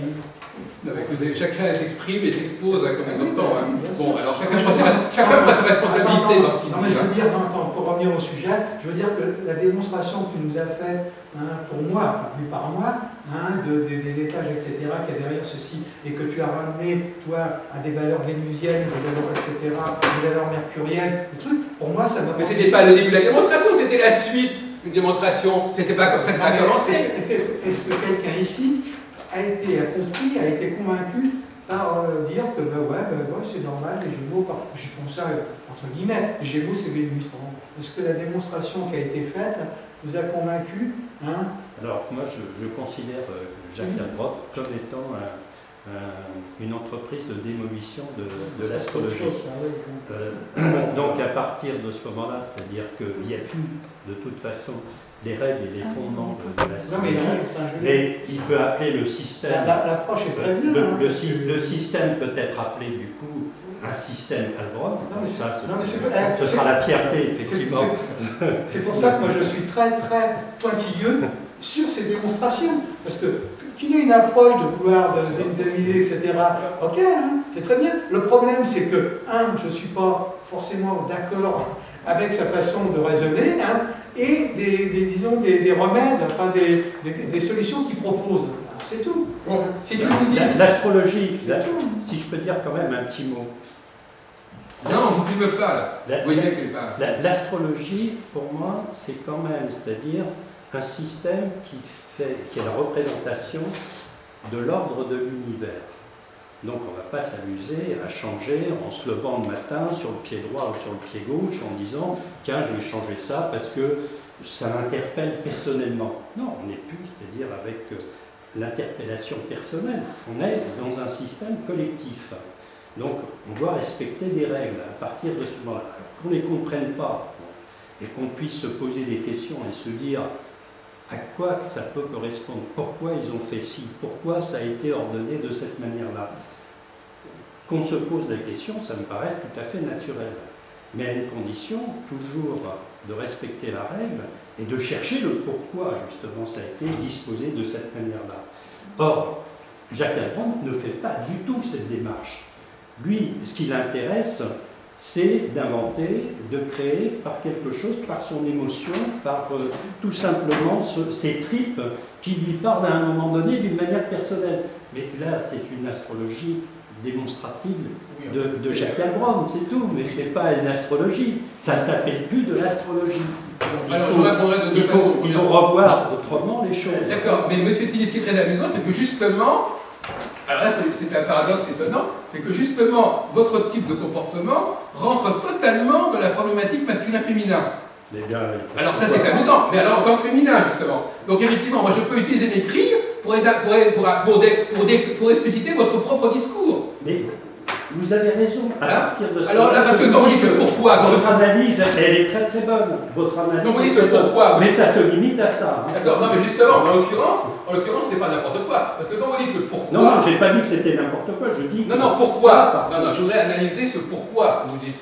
Non, écoutez, chacun s'exprime et s'expose comme il entend. Hein. Bon, alors chacun prend sa responsabilité dans ce qu'il dit. Non, mais je veux dire, pour revenir au sujet, je veux dire que la démonstration que tu nous as faite, hein, pour moi, vu par moi, hein, des étages, etc., qu'il y a derrière ceci, et que tu as ramené, toi, à des valeurs vénusiennes, des valeurs, etc., des valeurs mercuriennes, le truc, pour moi, ça m'a. Mais c'était pas le début de la démonstration, c'était la suite d'une démonstration. C'était pas comme ça que ça a commencé. Est-ce que quelqu'un ici a été convaincu par dire que c'est normal, les Gémeaux, je pense ça entre guillemets, les Gémeaux c'est Vénus. Est-ce que la démonstration qui a été faite vous a convaincu, hein? Alors moi je considère Jacques Dalbrot comme étant une entreprise de démolition de l'astrologie. Donc à partir de ce moment-là, c'est-à-dire qu'il n'y a plus de toute façon les règles et les fondements de l'astrologie, mais il peut appeler le système. L'approche est très bien. Le système peut être appelé du coup un système Dalbrot. Ce sera la fierté, effectivement. C'est pour ça que moi je suis très très pointilleux sur ces démonstrations. Parce que qu'il y ait une approche de vouloir d'examiner, etc., ok, hein, c'est très bien. Le problème c'est que, je ne suis pas forcément d'accord avec sa façon de raisonner, hein, et disons des remèdes, enfin des solutions qu'il propose. C'est tout. Si tu nous dis... L'astrologie, si je peux dire quand même un petit mot. Non, vous ne filmez pas là. Vous voyez qu'elle est pas. L'astrologie, pour moi, c'est quand même, c'est-à-dire un système qui est la représentation de l'ordre de l'univers. Donc on ne va pas s'amuser à changer en se levant le matin sur le pied droit ou sur le pied gauche en disant « tiens, je vais changer ça parce que ça m'interpelle personnellement ». Non, on n'est plus, c'est-à-dire avec l'interpellation personnelle. On est dans un système collectif. Donc on doit respecter des règles à partir de ce moment-là. Qu'on ne les comprenne pas et qu'on puisse se poser des questions et se dire à quoi ça peut correspondre, pourquoi ils ont fait ci, pourquoi ça a été ordonné de cette manière-là. Qu'on se pose la question, ça me paraît tout à fait naturel. Mais à une condition, toujours de respecter la règle et de chercher le pourquoi, justement, ça a été disposé de cette manière-là. Or, Jacques Dalbrot ne fait pas du tout cette démarche. Lui, ce qui l'intéresse, c'est d'inventer, de créer par quelque chose, par son émotion, par tout simplement ses tripes qui lui parlent à un moment donné d'une manière personnelle. Mais là, c'est une astrologie démonstrative de Jacques Heilbronn, c'est tout, mais c'est pas une astrologie. Ça s'appelle plus de l'astrologie. Alors, je répondrai de deux façons. Il faut revoir autrement les choses. D'accord, mais M. Tilly, ce qui est très amusant, c'est que justement, alors là c'est un paradoxe étonnant, c'est que justement, votre type de comportement rentre totalement dans la problématique masculin-féminin. Alors ça c'est amusant, mais alors en tant que féminin justement. Donc effectivement, moi je peux utiliser mes cris pour expliciter votre propre discours. Mais vous avez raison, à partir de ça. Alors là, parce que quand vous dites pourquoi... Votre analyse, elle est très très bonne. Votre analyse. Quand vous dites pourquoi... Mais ça se limite à ça. Hein. D'accord, non mais justement, en l'occurrence, c'est pas n'importe quoi. Parce que quand vous dites pourquoi... Non, j'ai pas dit que c'était n'importe quoi, je dis... Non, pourquoi ça, non, je voudrais analyser ce pourquoi. Vous dites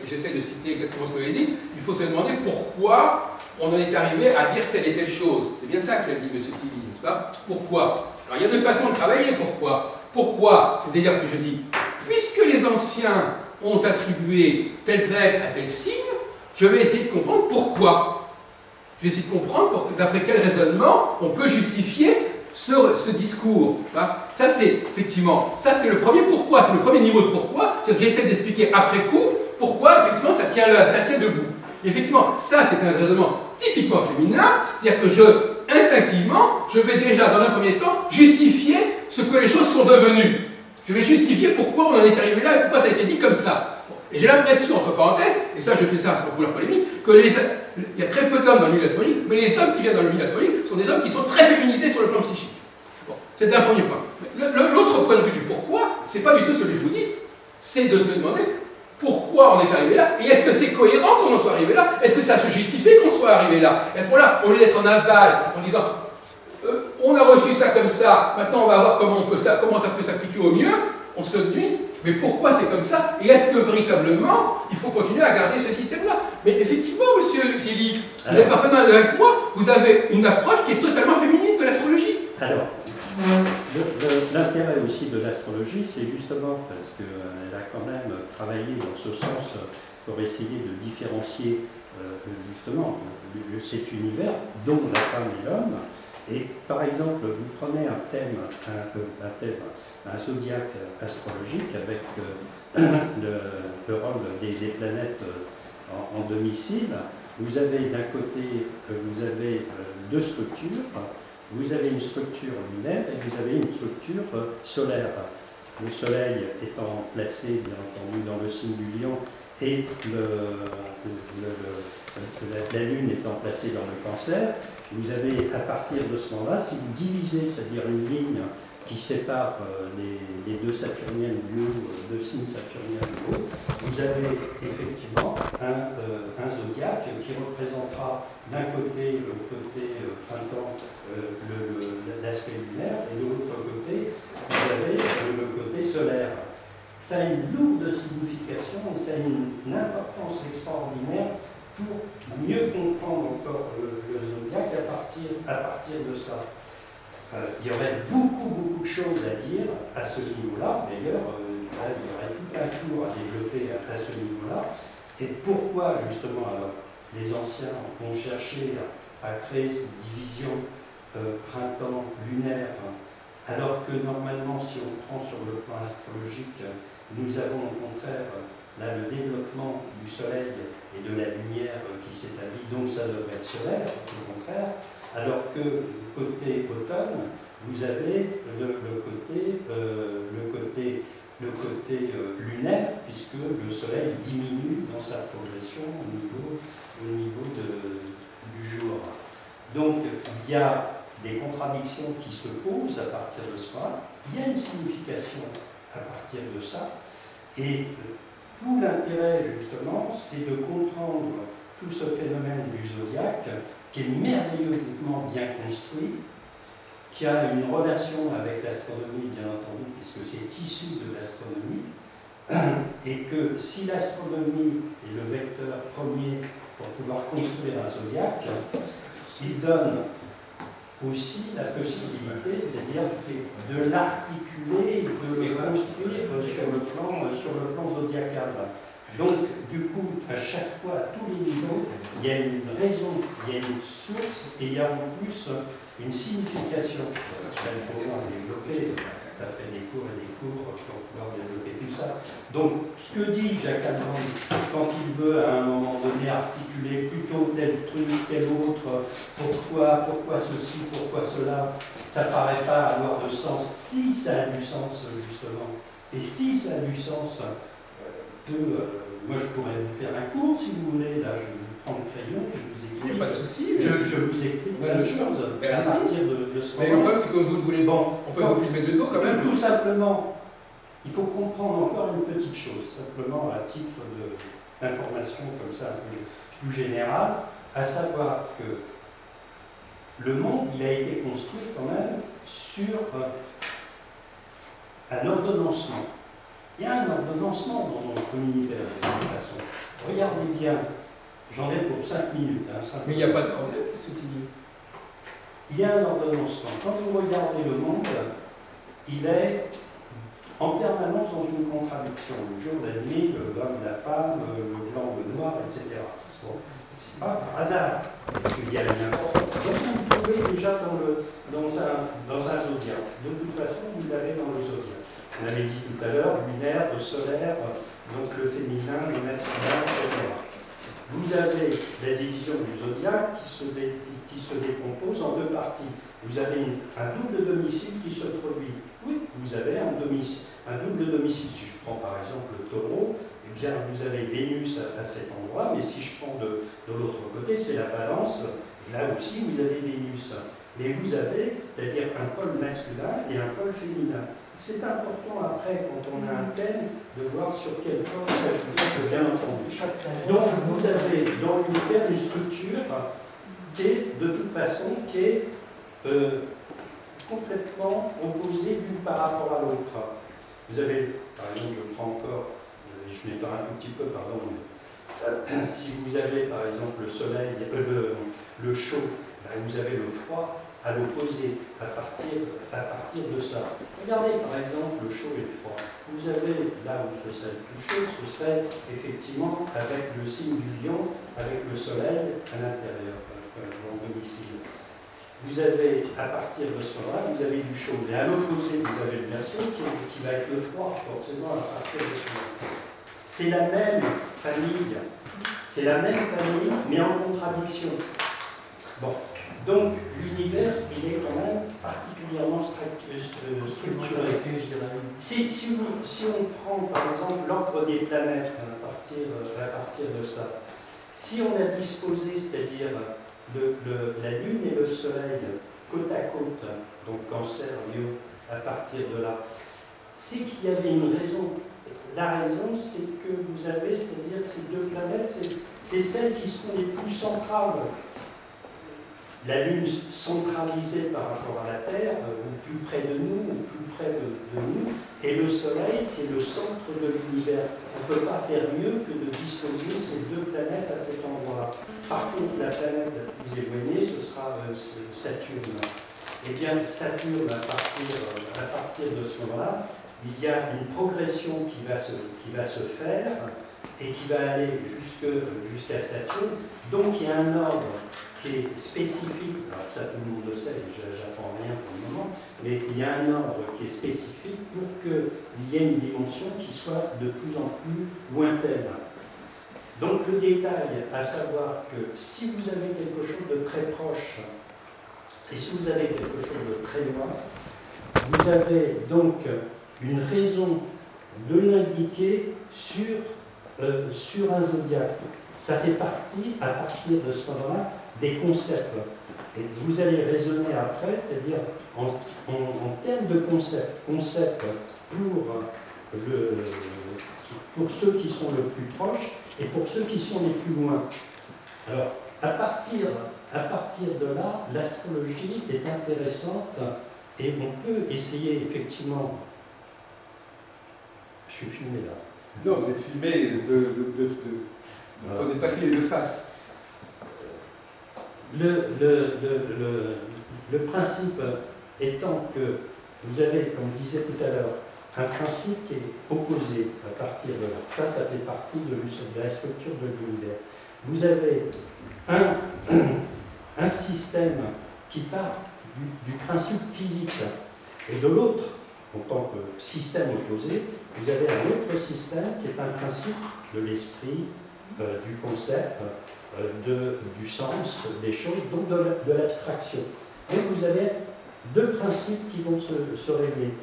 j'essaie de citer exactement ce que vous avez dit, il faut se demander pourquoi on en est arrivé à dire telle et telle chose. C'est bien ça qu'a dit M. Tilly, n'est-ce pas? Pourquoi? Alors il y a deux façons de travailler, pourquoi? Pourquoi? C'est-à-dire que je dis, puisque les anciens ont attribué telle planète à tel signe, je vais essayer de comprendre pourquoi. Je vais essayer de comprendre d'après quel raisonnement on peut justifier ce discours. Ça c'est effectivement, ça c'est le premier pourquoi, c'est le premier niveau de pourquoi, c'est que j'essaie d'expliquer après coup pourquoi effectivement ça tient debout. Et effectivement, ça c'est un raisonnement typiquement féminin, c'est-à-dire que instinctivement, je vais déjà dans un premier temps justifier ce que les choses sont devenues. Je vais justifier pourquoi on en est arrivé là et pourquoi ça a été dit comme ça. Et j'ai l'impression, entre parenthèses, et ça je fais ça sans vouloir polémique, que il y a très peu d'hommes dans le milieu astrologique, mais les hommes qui viennent dans le milieu astrologique sont des hommes qui sont très féminisés sur le plan psychique. Bon, c'est un premier point. L'autre point de vue du pourquoi, c'est pas du tout celui que vous dites, c'est de se demander pourquoi on est arrivé là, et est-ce que c'est cohérent qu'on en soit arrivé là? Est-ce que ça se justifie qu'on soit arrivé là? Et à ce moment-là, au lieu d'être en aval, en disant on a reçu ça comme ça, maintenant on va voir comment ça peut s'appliquer au mieux, on se dit mais pourquoi c'est comme ça? Et est-ce que véritablement il faut continuer à garder ce système-là? Mais effectivement, monsieur Tilly, vous êtes parfaitement avec moi, vous avez une approche qui est totalement féminine de l'astrologie. Alors, l'intérêt aussi de l'astrologie, c'est justement parce qu'elle a quand même travaillé dans ce sens pour essayer de différencier justement cet univers dont la femme et l'homme. Et par exemple, vous prenez un zodiaque astrologique avec le rôle des planètes en domicile. Vous avez d'un côté, vous avez deux structures. Vous avez une structure lunaire et vous avez une structure solaire. Le Soleil étant placé, bien entendu, dans le signe du Lion et la Lune étant placée dans le Cancer, vous avez, à partir de ce moment-là, si vous divisez, c'est-à-dire une ligne qui sépare les deux saturniennes du haut, deux signes saturniens du haut, vous avez effectivement un zodiaque qui représentera d'un côté le côté printemps, l'aspect lunaire, et de l'autre côté, vous avez le côté solaire. Ça a une lourde signification et ça a une importance extraordinaire pour mieux comprendre encore le zodiaque à partir de ça. Il y aurait beaucoup de choses à dire à ce niveau-là. D'ailleurs, il y aurait tout un cours à développer à ce niveau-là. Et pourquoi, justement, alors, les anciens ont cherché à créer cette division printemps lunaire, alors que normalement, si on prend sur le plan astrologique, nous avons au contraire là le développement du soleil et de la lumière qui s'établit, donc ça devrait être solaire, au contraire, alors que côté automne, vous avez le côté lunaire, puisque le soleil diminue dans sa progression au niveau du jour. Donc il y a des contradictions qui se posent à partir de cela, il y a une signification à partir de ça, et tout l'intérêt justement, c'est de comprendre tout ce phénomène du zodiaque, qui est merveilleusement bien construit, qui a une relation avec l'astronomie, bien entendu, puisque c'est issu de l'astronomie, et que si l'astronomie est le vecteur premier pour pouvoir construire un zodiaque, il donne aussi la possibilité, c'est-à-dire de l'articuler et de le construire sur le plan zodiacal. Donc, du coup, à chaque fois, à tous les niveaux, il y a une raison, il y a une source et il y a en plus une signification. Ça, il faut pouvoir développer, ça fait des cours et des cours pour pouvoir développer tout ça. Donc, ce que dit Jacques Alban quand il veut à un moment donné articuler plutôt tel truc, tel autre, pourquoi ceci, pourquoi cela, ça ne paraît pas avoir de sens. Si ça a du sens, justement, et si ça a du sens, moi je pourrais vous faire un cours si vous voulez, là je prends le crayon et je vous explique. Il n'y a pas de souci. Je vous explique plein de choses à partir de ce Mais le moment. problème, c'est que vous voulez, bon, on peut vous filmer de dos quand même. Tout simplement, il faut comprendre encore une petite chose, simplement à titre d'information comme ça, un peu plus générale, à savoir que le monde, il a été construit quand même sur un ordonnancement. Il y a un ordonnancement dans notre univers de toute façon. Regardez bien, j'en ai pour 5 minutes. Mais il n'y a pas de problème, ce que tu dis. Il y a un ordonnancement. Quand vous regardez le monde, il est en permanence dans une contradiction. Le jour, la nuit, l'homme, la femme, le blanc, le noir, etc. Bon, c'est pas par hasard, c'est qu'il y a une importance. Donc vous le trouvez déjà dans un zodiaque. De toute façon, vous l'avez dans le zodiaque. On avait dit tout à l'heure, lunaire, solaire, donc le féminin, le masculin, etc. Vous avez la division du zodiaque qui se décompose en deux parties. Vous avez un double domicile qui se produit. Oui, vous avez un double domicile. Si je prends par exemple le taureau, eh bien vous avez Vénus à cet endroit, mais si je prends de l'autre côté, c'est la balance. Là aussi, vous avez Vénus. Mais vous avez, c'est-à-dire un pôle masculin et un pôle féminin. C'est important après, quand on a un thème, de voir sur quel pôle s'ajouter, bien entendu. Donc vous avez dans l'univers une structure qui est, de toute façon, qui est complètement opposée l'une par rapport à l'autre. Vous avez, par exemple, je prends encore, je m'épargne un tout petit peu, pardon, mais si vous avez par exemple le soleil, le chaud, ben, vous avez le froid à l'opposé, à partir de ça. Regardez par exemple le chaud et le froid. Vous avez là où ce serait le plus chaud, ce serait effectivement avec le signe du lion, avec le soleil à l'intérieur, dans le domicile. Vous avez, à partir de ce moment-là, vous avez du chaud. Et à l'opposé, vous avez bien sûr qui va être le froid, forcément, à partir de ce moment-là. C'est la même famille. C'est la même famille, mais en contradiction. Bon. Donc, l'univers, il est quand même particulièrement structuré. Si on prend, par exemple, l'ordre des planètes à partir de ça, si on a disposé, c'est-à-dire la Lune et le Soleil côte à côte, donc Cancer, Lion, à partir de là, c'est qu'il y avait une raison. La raison, c'est que vous avez, c'est-à-dire ces deux planètes, c'est celles qui sont les plus centrales. La Lune centralisée par rapport à la Terre, au plus près de nous, au plus près de nous, et le Soleil qui est le centre de l'univers. On ne peut pas faire mieux que de disposer ces deux planètes à cet endroit-là. Par contre, la planète la plus éloignée, ce sera Saturne. Eh bien, Saturne, à partir de ce moment-là, il y a une progression qui va se faire et qui va aller jusqu'à Saturne. Donc, il y a un ordre qui est spécifique, alors ça tout le monde le sait, j'apprends rien pour le moment, mais il y a un ordre qui est spécifique pour qu'il y ait une dimension qui soit de plus en plus lointaine. Donc le détail, à savoir que si vous avez quelque chose de très proche et si vous avez quelque chose de très loin, vous avez donc une raison de l'indiquer sur un zodiaque. Ça fait partie, à partir de ce moment-là, des concepts. Et vous allez raisonner après, c'est-à-dire en termes de concepts. Concepts pour ceux qui sont le plus proches et pour ceux qui sont les plus loin. Alors, à partir de là, l'astrologie est intéressante et on peut essayer effectivement... Je suis filmé là. Non, vous êtes filmé on n'est pas filmé de face. Le principe étant que vous avez, comme je disais tout à l'heure, un principe qui est opposé à partir de là. Ça fait partie de la structure de l'univers. Vous avez un système qui part du principe physique, et de l'autre, en tant que système opposé, vous avez un autre système qui est un principe de l'esprit, du concept, du sens des choses, donc de l'abstraction. Donc vous avez deux principes qui vont se régler.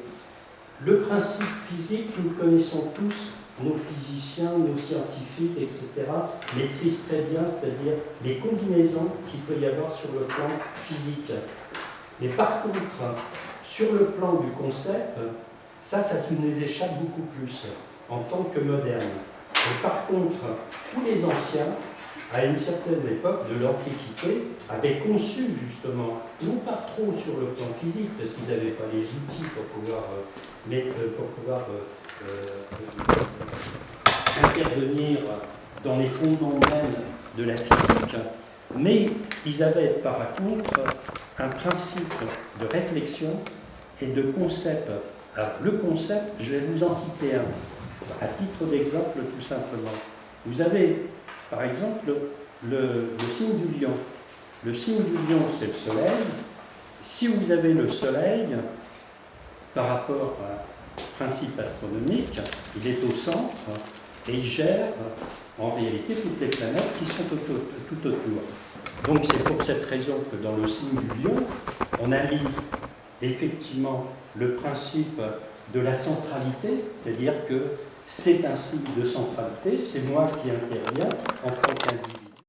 Le principe physique, nous le connaissons tous, nos physiciens, nos scientifiques, etc., maîtrisent très bien, c'est-à-dire les combinaisons qu'il peut y avoir sur le plan physique. Mais par contre, sur le plan du concept, ça nous échappe beaucoup plus en tant que moderne. Et par contre, tous les anciens, à une certaine époque de l'Antiquité, avaient conçu justement, non pas trop sur le plan physique, parce qu'ils n'avaient pas les outils pour pouvoir intervenir dans les fondements même de la physique, mais ils avaient par contre un principe de réflexion et de concept. Alors le concept, je vais vous en citer un, à titre d'exemple tout simplement. Vous avez par exemple le signe du lion. Le signe du lion, c'est le soleil. Si vous avez le soleil, par rapport au principe astronomique, il est au centre et il gère en réalité toutes les planètes qui sont tout autour. Donc c'est pour cette raison que dans le signe du lion, on a mis effectivement le principe de la centralité, c'est-à-dire que c'est un signe de centralité, c'est moi qui interviens en tant qu'individu.